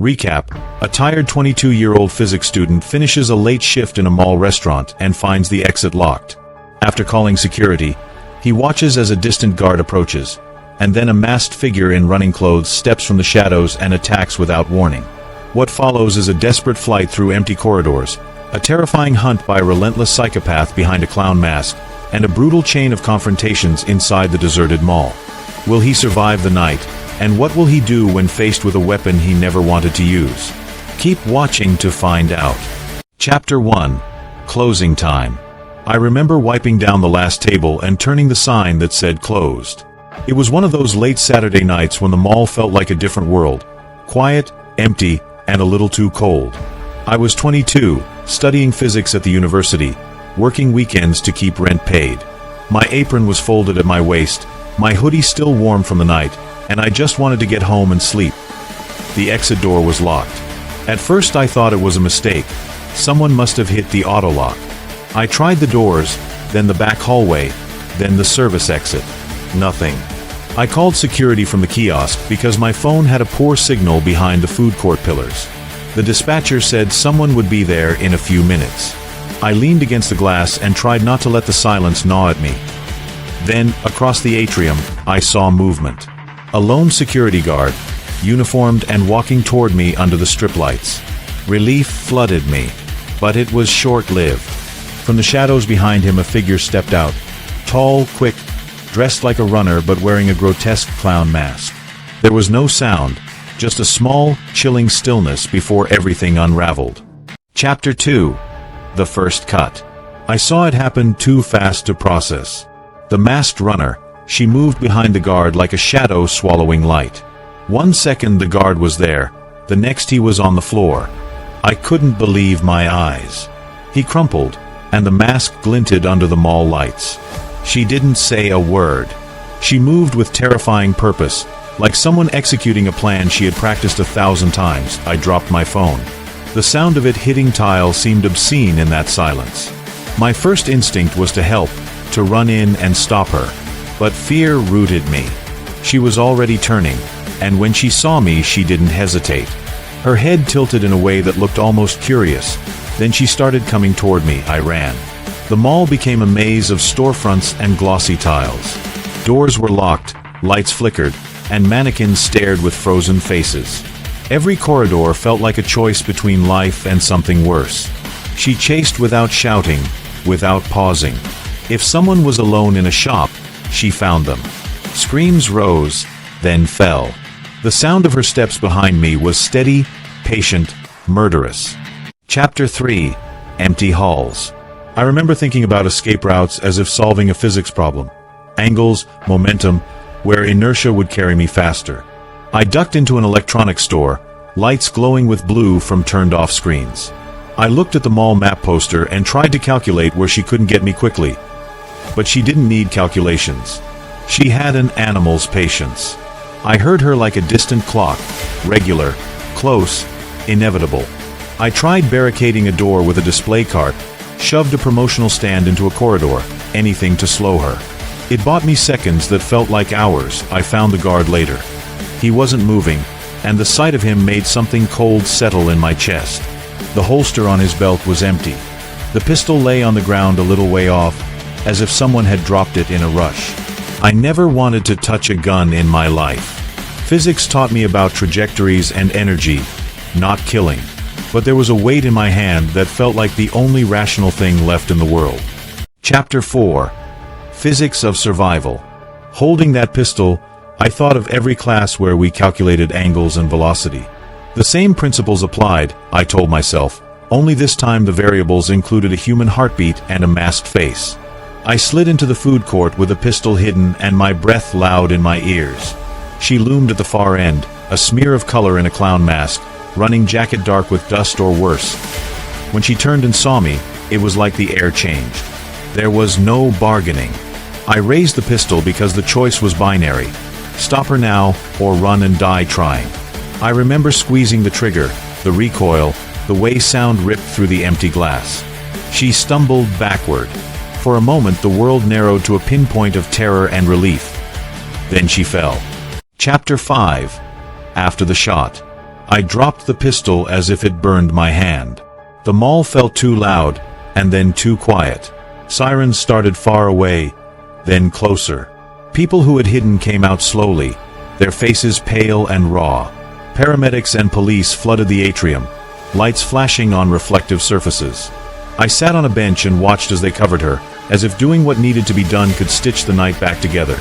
Recap: a tired 22-year-old physics student finishes a late shift in a mall restaurant and finds the exit locked. After calling security, he watches as a distant guard approaches, and then a masked figure in running clothes steps from the shadows and attacks without warning. What follows is a desperate flight through empty corridors, a terrifying hunt by a relentless psychopath behind a clown mask, and a brutal chain of confrontations inside the deserted mall. Will he survive the night? And what will he do when faced with a weapon he never wanted to use? Keep watching to find out. Chapter 1. Closing Time. I remember wiping down the last table and turning the sign that said closed. It was one of those late Saturday nights when the mall felt like a different world. Quiet, empty, and a little too cold. I was 22, studying physics at the university, working weekends to keep rent paid. My apron was folded at my waist, my hoodie still warm from the night, and I just wanted to get home and sleep. The exit door was locked. At first I thought it was a mistake. Someone must have hit the auto lock. I tried the doors, then the back hallway, then the service exit. Nothing. I called security from the kiosk because my phone had a poor signal behind the food court pillars. The dispatcher said someone would be there in a few minutes. I leaned against the glass and tried not to let the silence gnaw at me. Then, across the atrium, I saw movement. A lone security guard, uniformed and walking toward me under the strip lights. Relief flooded me, but it was short-lived. From the shadows behind him a figure stepped out, tall, quick, dressed like a runner but wearing a grotesque clown mask. There was no sound, just a small, chilling stillness before everything unraveled. Chapter 2. The First Cut. I saw it happen too fast to process. The masked runner, she moved behind the guard like a shadow swallowing light. 1 second the guard was there, the next he was on the floor. I couldn't believe my eyes. He crumpled, and the mask glinted under the mall lights. She didn't say a word. She moved with terrifying purpose, like someone executing a plan she had practiced 1,000 times. I dropped my phone. The sound of it hitting tile seemed obscene in that silence. My first instinct was to help, to run in and stop her. But fear rooted me. She was already turning, and when she saw me she didn't hesitate. Her head tilted in a way that looked almost curious. Then she started coming toward me. I ran. The mall became a maze of storefronts and glossy tiles. Doors were locked, lights flickered, and mannequins stared with frozen faces. Every corridor felt like a choice between life and something worse. She chased without shouting, without pausing. If someone was alone in a shop, she found them. Screams rose, then fell. The sound of her steps behind me was steady, patient, murderous. Chapter 3. Empty Halls. I remember thinking about escape routes as if solving a physics problem. Angles, momentum, where inertia would carry me faster. I ducked into an electronics store, lights glowing with blue from turned-off screens. I looked at the mall map poster and tried to calculate where she couldn't get me quickly. But she didn't need calculations. She had an animal's patience. I heard her like a distant clock, regular, close, inevitable. I tried barricading a door with a display cart, shoved a promotional stand into a corridor, anything to slow her. It bought me seconds that felt like hours. I found the guard later. He wasn't moving, and the sight of him made something cold settle in my chest. The holster on his belt was empty. The pistol lay on the ground a little way off, as if someone had dropped it in a rush. I never wanted to touch a gun in my life. Physics taught me about trajectories and energy, not killing. But there was a weight in my hand that felt like the only rational thing left in the world. Chapter 4. Physics of Survival. Holding that pistol, I thought of every class where we calculated angles and velocity. The same principles applied, I told myself, only this time the variables included a human heartbeat and a masked face. I slid into the food court with a pistol hidden and my breath loud in my ears. She loomed at the far end, a smear of color in a clown mask, running jacket dark with dust or worse. When she turned and saw me, it was like the air changed. There was no bargaining. I raised the pistol because the choice was binary. Stop her now, or run and die trying. I remember squeezing the trigger, the recoil, the way sound ripped through the empty glass. She stumbled backward. For a moment the world narrowed to a pinpoint of terror and relief. Then she fell. Chapter 5. After the shot. I dropped the pistol as if it burned my hand. The mall felt too loud, and then too quiet. Sirens started far away, then closer. People who had hidden came out slowly, their faces pale and raw. Paramedics and police flooded the atrium, lights flashing on reflective surfaces. I sat on a bench and watched as they covered her, as if doing what needed to be done could stitch the night back together.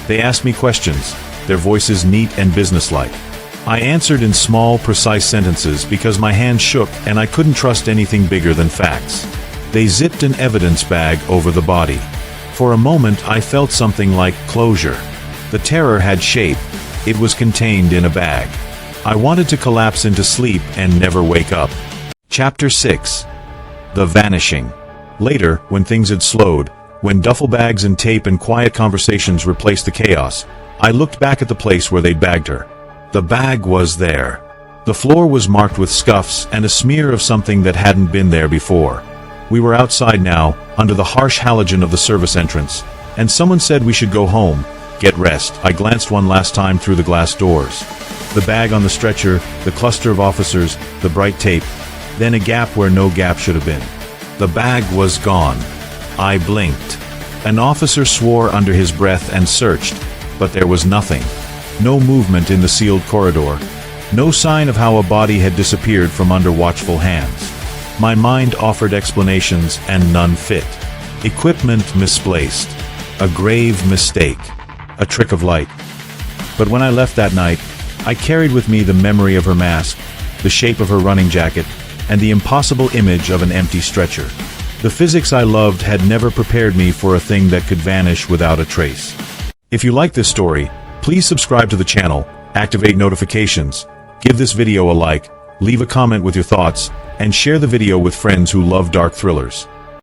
They asked me questions, their voices neat and businesslike. I answered in small, precise sentences because my hands shook and I couldn't trust anything bigger than facts. They zipped an evidence bag over the body. For a moment I felt something like closure. The terror had shape. It was contained in a bag. I wanted to collapse into sleep and never wake up. Chapter 6. The Vanishing. Later, when things had slowed, when duffel bags and tape and quiet conversations replaced the chaos, I looked back at the place where they'd bagged her. The bag was there. The floor was marked with scuffs and a smear of something that hadn't been there before. We were outside now, under the harsh halogen of the service entrance, and someone said we should go home, get rest. I glanced one last time through the glass doors. The bag on the stretcher, the cluster of officers, the bright tape, then a gap where no gap should have been. The bag was gone. I blinked. An officer swore under his breath and searched, but there was nothing. No movement in the sealed corridor. No sign of how a body had disappeared from under watchful hands. My mind offered explanations and none fit. Equipment misplaced. A grave mistake. A trick of light. But when I left that night, I carried with me the memory of her mask, the shape of her running jacket, and the impossible image of an empty stretcher. The physics I loved had never prepared me for a thing that could vanish without a trace. If you like this story, please subscribe to the channel, activate notifications, give this video a like, leave a comment with your thoughts, and share the video with friends who love dark thrillers.